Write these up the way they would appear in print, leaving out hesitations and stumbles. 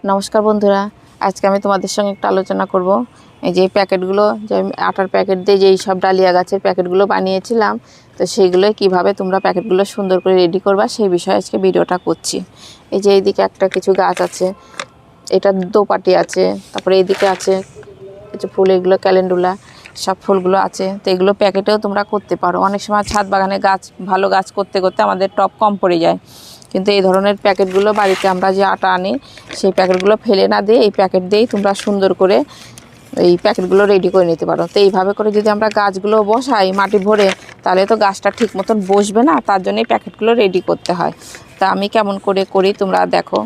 নমস্কার বন্ধুরা, আজকে আমি তোমাদের সঙ্গে একটা আলোচনা করব। এই যে প্যাকেটগুলো, যে আমি আটার প্যাকেট দিয়ে যেই সব ডালিয়া গাছের প্যাকেটগুলো বানিয়েছিলাম, তো সেইগুলো কিভাবে তোমরা প্যাকেটগুলো সুন্দর করে রেডি করবা সেই বিষয়ে আজকে ভিডিওটা করছি। এই যে এইদিকে একটা কিছু গাছ আছে, এটা দোপাটি আছে, তারপরে এইদিকে আছে কিছু ফুল, এগুলো ক্যালেন্ডুলা, সব ফুলগুলো আছে। তো এগুলো প্যাকেটেও তোমরা করতে পারো। অনেক সময় ছাদ বাগানে গাছ, ভালো গাছ করতে করতে আমাদের টব কম পড়ে যায়, কিন্তু এই ধরনের প্যাকেটগুলো বাড়িতে আমরা যে আটা আনি সেই প্যাকেটগুলো ফেলে না দিয়ে এই প্যাকেট দিয়েই তোমরা সুন্দর করে এই প্যাকেটগুলো রেডি করে নিতে পারো। তো এইভাবে করে যদি আমরা গাছগুলো বসাই মাটি ভরে, তাহলে তো গাছটা ঠিক মতন বসবে না, তার জন্যই প্যাকেটগুলো রেডি করতে হয়। তা আমি কেমন করে করি তোমরা দেখো।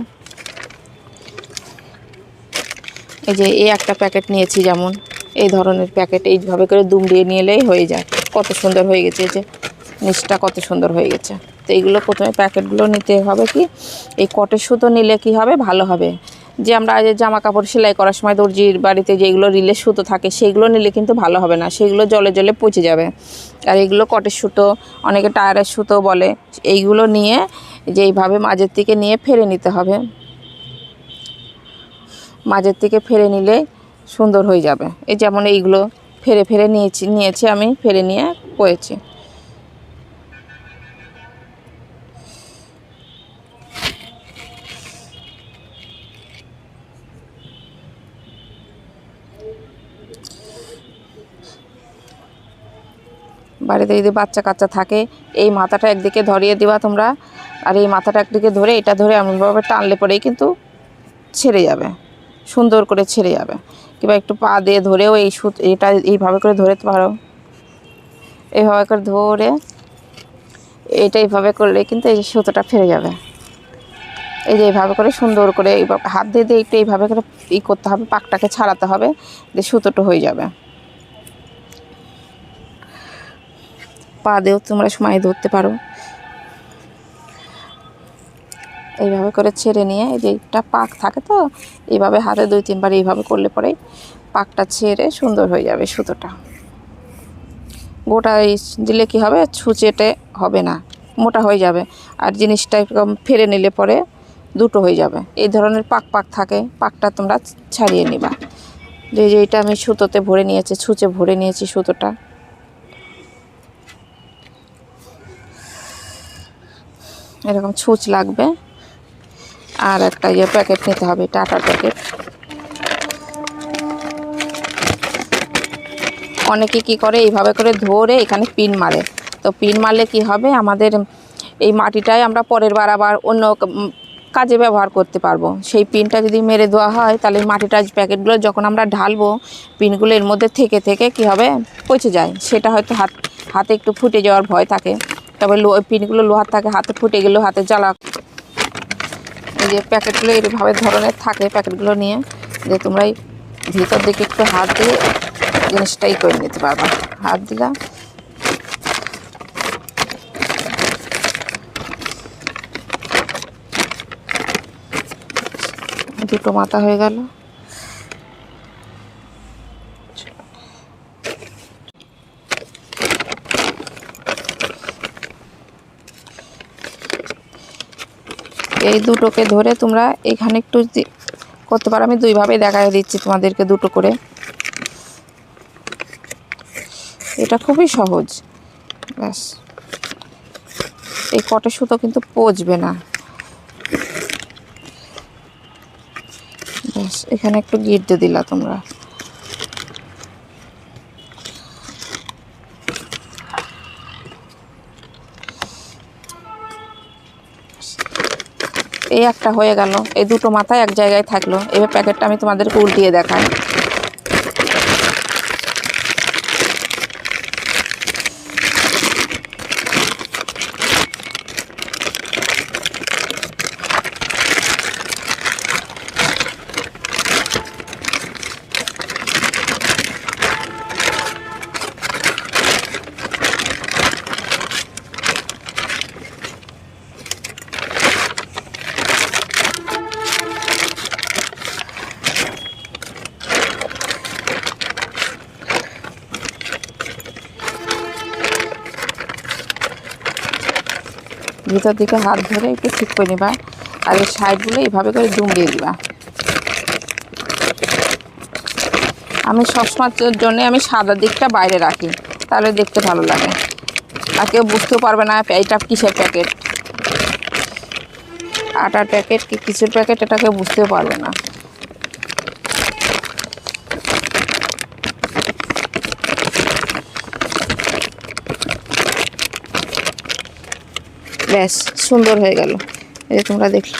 এই যে এই একটা প্যাকেট নিয়েছি, যেমন এই ধরনের প্যাকেট এইভাবে করে দুমড়িয়ে নিলেই হয়ে যায়। কত সুন্দর হয়ে গেছে, এই যে নিচটা কত সুন্দর হয়ে গেছে। তো এইগুলো প্রথমে প্যাকেটগুলো নিতে হবে কি, এই কটের সুতো নিলে কি হবে, ভালো হবে। যে আমরা যে জামা কাপড় সেলাই করার সময় দর্জির বাড়িতে যেগুলো রিলের সুতো থাকে সেইগুলো নিলে কিন্তু ভালো হবে না, সেগুলো জলে জলে পচে যাবে। আর এইগুলো কটের সুতো, অনেকে টায়ারের সুতো বলে, এইগুলো নিয়ে যে এইভাবে মাঝের থেকে নিয়ে ফেলে নিতে হবে। মাঝের থেকে ফেলে নিলে সুন্দর হয়ে যাবে। এই যেমন এইগুলো ফেরে ফেরে নিয়েছি আমি, ফেরে নিয়ে করেছি। বাড়িতে যদি বাচ্চা কাচ্চা থাকে, এই মাথাটা একদিকে ধরিয়ে দিবা তোমরা, আর এই মাথাটা একদিকে ধরে, এটা ধরে এমনভাবে টানলে পরেই কিন্তু ছেড়ে যাবে, সুন্দর করে ছেড়ে যাবে। কিংবা একটু পা দিয়ে ধরেও এই এটা এইভাবে করে ধরতে পারো। এইভাবে করে ধরে এটা এইভাবে করলে কিন্তু এই সুতোটা ফেরে যাবে। এই যে এইভাবে করে সুন্দর করে এইভাবে হাত দিয়ে দিয়ে একটু এইভাবে করে করতে হবে, পাকটাকে ছাড়াতে হবে, দিয়ে সুতোটা হয়ে যাবে। পা দিয়েও তোমরা সময় ধরতে পারো। এইভাবে করে ছেড়ে নিয়ে, এই যে একটা পাক থাকে, তো এইভাবে হাতে 2-3 বার এইভাবে করলে পরে পাকটা ছেড়ে সুন্দর হয়ে যাবে সুতোটা। গোটা দিলে কি হবে, ছুঁচেটে হবে না, মোটা হয়ে যাবে। আর জিনিসটা একদম ফেরে নিলে পরে দুটো হয়ে যাবে। এই ধরনের পাক পাক থাকে, পাকটা তোমরা ছাড়িয়ে নিবা। যে এইটা আমি সুতোতে ভরে নিয়েছি, ছুঁচে ভরে নিয়েছি সুতোটা। এরকম ছুঁচ লাগবে। আর একটা প্যাকেট নিতে হবে, টাটার প্যাকেট। অনেকে কি করে, এইভাবে করে ধরে এখানে পিন মারে। তো পিন মারলে কি হবে, আমাদের এই মাটিটাই আমরা পরের বার আবার অন্য কাজে ব্যবহার করতে পারবো। সেই পিনটা যদি মেরে দেওয়া হয়, তাহলে এই মাটিটা প্যাকেটগুলো যখন আমরা ঢালবো, পিনগুলো এর মধ্যে থেকে থেকে কি হবে, পচে যায়। সেটা হয়তো হাতে একটু ফুটে যাওয়ার ভয় থাকে। তবে পিনগুলো লোহার থাকে, হাতে ফুটে গেলেও হাতে জ্বালা। এই যে প্যাকেটগুলো এইভাবে ধরনের থাকে, প্যাকেটগুলো নিয়ে যে তোমরা ভিতর দিকে একটু হাত দিয়ে জিনিসটাই করে নিতে পারবা। হাত দিলা, দুটো মাথা হয়ে গেল। এই দুটোকে ধরে তোমরা এখানে একটু করতে পারো। আমি দুইভাবে দেখাই দিচ্ছি তোমাদেরকে, দুটো করে। এটা খুবই সহজ। ব্যাস, এই কটের সুতো কিন্তু পচবে না। ব্যাস, এখানে একটু গিট দিয়ে দিলা তোমরা। এই একটা হয়ে গেল, এই দুটো মাথায় এক জায়গায় থাকলো। এবার প্যাকেটটা আমি তোমাদেরকে উল্টিয়ে দেখাই। ভিতর দিকে হাত ধরে একটু ঠিক করে নিবা, আর এই সাইডগুলো এইভাবে করে দুমড়িয়ে দিবা। আমি সবসময়ের জন্য আমি সাদা দিকটা বাইরে রাখি, তাহলে দেখতে ভালো লাগে, আর কেউ বুঝতেও পারবে না এটা কিসের প্যাকেট, আটার প্যাকেট কি কিছুর প্যাকেট, এটা কেউ বুঝতেও পারবে না। ব্যাস সুন্দর হয়ে গেল, এই যে তোমরা দেখলে।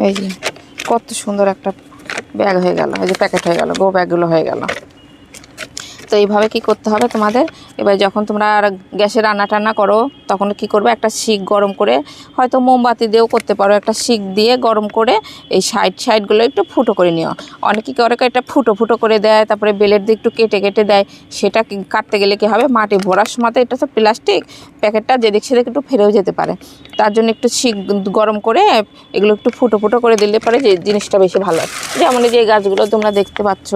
এই যে কত সুন্দর একটা ব্যাগ হয়ে গেল, এই যে প্যাকেট হয়ে গেল, গো ব্যাগগুলো হয়ে গেল। তো এইভাবে কি করতে হবে তোমাদের, এবার যখন তোমরা গ্যাসে রান্না টান্না করো তখন কি করবে, একটা শিক গরম করে, হয়তো মোমবাতি দিয়েও করতে পারো, একটা শিক দিয়ে গরম করে এই সাইডগুলো একটু ফুটো করে নিও। অনেকে কি করে এটা ফুটো ফুটো করে দেয়, তারপরে বেলের দিয়ে একটু কেটে কেটে দেয়, সেটা কাটতে গেলে কি হবে, মাটি ভরার সময় তো এটা তো প্লাস্টিক, প্যাকেটটা যেদিক সেদিক একটু ফেরেও যেতে পারে। তার জন্য একটু শিক গরম করে এগুলো একটু ফুটো ফুটো করে দিলে পরে যে জিনিসটা বেশি ভালো হয়। যেমন এই যে গাছগুলো তোমরা দেখতে পাচ্ছ,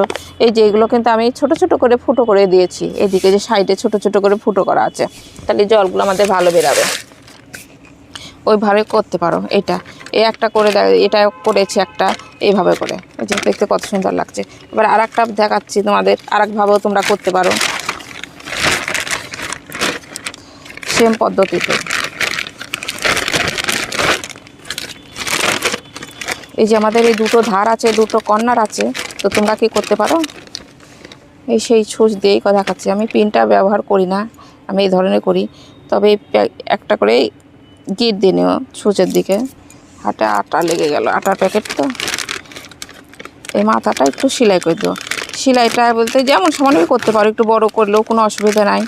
এই যে এগুলো কিন্তু আমি ছোট ছোট করে ফুটো করে দিয়েছি, এদিকে যে সাইডে ছোট ছোট করে ফুটো করা আছে, তাহলে জলগুলো আমাদের ভালো বেরাবে। ওইভাবে করতে পারো। এই একটা করে এটা করেছি একটা এইভাবে করে, এই যে দেখতে কত সুন্দর লাগছে। এবার আর একটা দেখাচ্ছি তোমাদের, আর একভাবেও তোমরা করতে পারো সেম পদ্ধতিতে। এই যে আমাদের এই দুটো ধার আছে, দুটো কর্নার আছে, তো তোমরা কি করতে পারো, এই সেই ছুঁচ দিয়েই দেখাচ্ছি, আমি পিনটা ব্যবহার করি না, আমি এই ধরনের করি। তবে একটা করে গিট দিয়ে নিও ছুঁচের দিকে, হাতে আটা লেগে গেল, আটার প্যাকেট তো, এই মাথাটা একটু সেলাই করে দিও। সেলাইটা বলতে যেমন সমানভাবে করতে পারো, একটু বড় করলেও কোনো অসুবিধা নাই।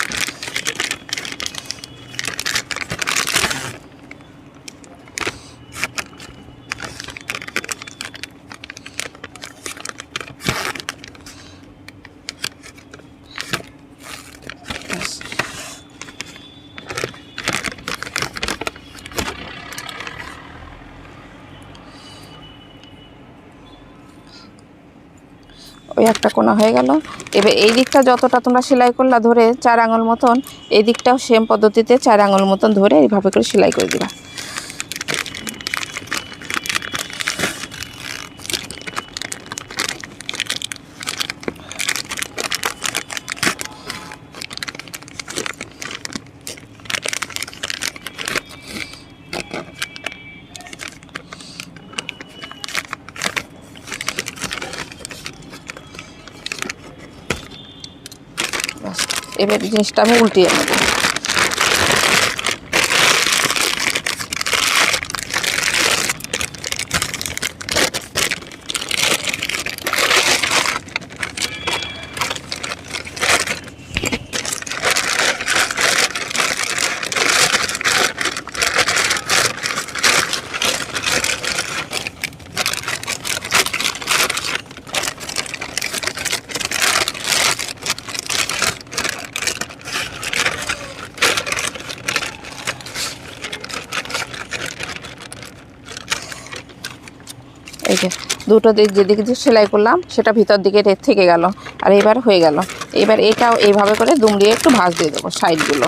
ওই একটা কোণা হয়ে গেল। এবার এই দিকটা যতটা তোমরা সেলাই করলা ধরে 4 আঙুল মতন, এই দিকটাও সেম পদ্ধতিতে 4 আঙুল মতন ধরে এইভাবে করে সেলাই করে দিবা। এবার জিনিসটা আমি উল্টিয়ে নেব। এই যে দুটো দিক যেদিকে সেলাই করলাম সেটা ভিতর দিকে থেকে গেল, আর এবার হয়ে গেল। এবার এটাও এইভাবে করে দুমড়িয়ে একটু ভাঁজ দিয়ে দেবো সাইডগুলো।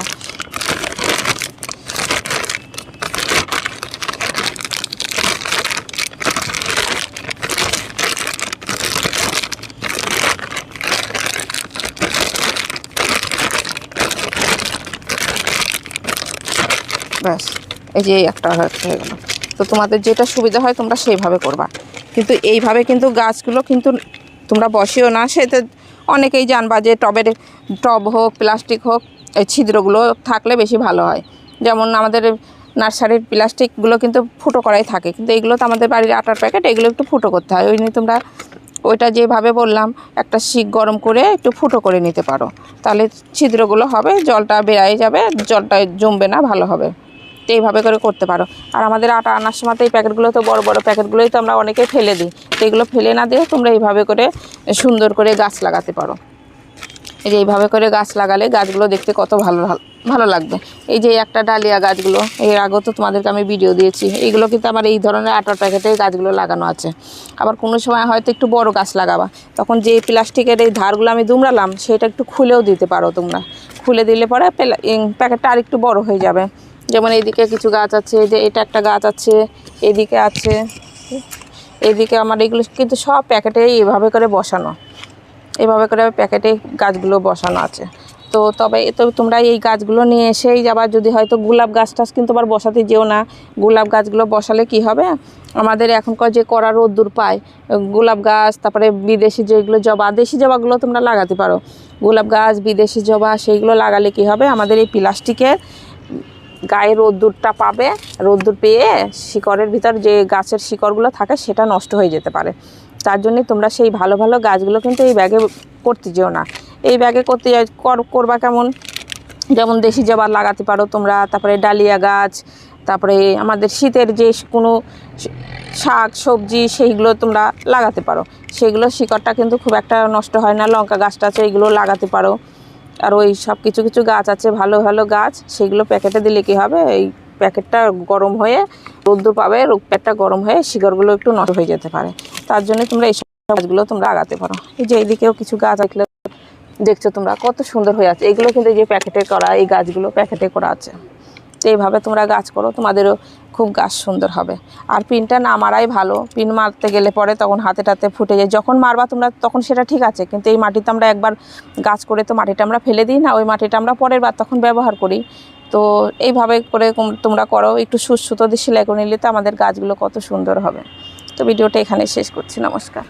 ব্যাস এই যে একটা হয়ে গেল। তো তোমাদের যেটা সুবিধা হয় তোমরা সেইভাবে করবা, কিন্তু এইভাবে কিন্তু গাছগুলো কিন্তু তোমরা বসিও না, সেটা অনেকেই জানবা যে টব হোক প্লাস্টিক হোক, এই ছিদ্রগুলো থাকলে বেশি ভালো হয়। যেমন আমাদের নার্সারির প্লাস্টিকগুলো কিন্তু ফুটো করাই থাকে, কিন্তু এইগুলো তো আমাদের বাড়ির আটার প্যাকেট, এগুলো একটু ফুটো করতে হয়। ওই নিয়ে তোমরা ওইটা যেভাবে বললাম একটা শিক গরম করে একটু ফুটো করে নিতে পারো, তাহলে ছিদ্রগুলো হবে, জলটা বেরিয়ে যাবে, জলটা জমবে না, ভালো হবে। তো এইভাবে করে করতে পারো। আর আমাদের আটা আনার সময় তো এই প্যাকেটগুলো তো বড় বড় প্যাকেটগুলোই তো আমরা অনেকে ফেলে দিই, তো এগুলো ফেলে না দিয়ে তোমরা এইভাবে করে সুন্দর করে গাছ লাগাতে পারো। এই যে এইভাবে করে গাছ লাগালে গাছগুলো দেখতে কত ভালো লাগবে। এই যে একটা ডালিয়া গাছগুলো এর আগেও তো তোমাদেরকে আমি ভিডিও দিয়েছি, এইগুলো কিন্তু আমার এই ধরনের আটার প্যাকেটে গাছগুলো লাগানো আছে। আবার কোনো সময় হয়তো একটু বড় গাছ লাগাবা, তখন যে প্লাস্টিকের এই ধারগুলো আমি দুমড়ালাম সেটা একটু খুলেও দিতে পারো তোমরা, খুলে দিলে পরে প্যাকেটটা আর একটু বড় হয়ে যাবে, যেমন এইদিকে কিছু গাছ আছে, যে এটা একটা গাছ আছে, এদিকে আছে, এইদিকে আমার এগুলো কিন্তু সব প্যাকেটেই এভাবে করে বসানো, এভাবে করে প্যাকেটে গাছগুলো বসানো আছে। তো তবে তোমরা এই গাছগুলো নিয়ে এসেই যাবার, যদি হয়তো গোলাপ গাছ টাছ কিন্তু আবার বসাতে যেও না। গোলাপ গাছগুলো বসালে কি হবে, আমাদের এখনকার যে কড়া রোদ্দুর পায়, গোলাপ গাছ, তারপরে বিদেশি যেগুলো জবা, দেশি জবাগুলো তোমরা লাগাতে পারো। গোলাপ গাছ, বিদেশি জবা, সেইগুলো লাগালে কি হবে, আমাদের এই প্লাস্টিকের গায়ে রোদ্দুরটা পাবে, রোদ্দুর পেয়ে শিকড়ের ভিতর যে গাছের শিকড়গুলো থাকে সেটা নষ্ট হয়ে যেতে পারে। তার জন্যে তোমরা সেই ভালো ভালো গাছগুলো কিন্তু এই ব্যাগে করতে যেও না। এই ব্যাগে করতে করবা কেমন, যেমন দেশি জবা লাগাতে পারো তোমরা, তারপরে ডালিয়া গাছ, তারপরে আমাদের শীতের যে কোনো শাক সবজি সেইগুলো তোমরা লাগাতে পারো। সেগুলো শিকড়টা কিন্তু খুব একটা নষ্ট হয় না। লঙ্কা গাছটা আছে, এইগুলো লাগাতে পারো। আর ওই সব কিছু কিছু গাছ আছে ভালো ভালো গাছ, সেগুলো প্যাকেটে দিলে কী হবে, এই প্যাকেটটা গরম হয়ে রোদ্দুর পাবে, প্যাকেটটা গরম হয়ে শিকড়গুলো একটু নষ্ট হয়ে যেতে পারে। তার জন্য তোমরা এইসব গাছগুলো তোমরা লাগাতে পারো। এই যে এইদিকেও কিছু গাছ আছে, দেখছো তোমরা কত সুন্দর হয়ে আছে। এগুলো কিন্তু যে প্যাকেটে করা, এই গাছগুলো প্যাকেটে করা আছে। তো এইভাবে তোমরা গাছ করো, তোমাদেরও খুব গাছ সুন্দর হবে। আর পিনটা না মারাই ভালো, পিন মারতে গেলে পরে তখন হাতে টাতে ফুটে যায়। যখন মারবা তোমরা তখন সেটা ঠিক আছে, কিন্তু এই মাটিতে আমরা একবার গাছ করে তো মাটিটা আমরা ফেলে দিই না, ওই মাটিটা আমরা পরের বার তখন ব্যবহার করি। তো এইভাবে করে তোমরা করো, একটু সুতো দিয়ে সেলাই করে নিলে তো আমাদের গাছগুলো কত সুন্দর হবে। তো ভিডিওটা এখানে শেষ করছি, নমস্কার।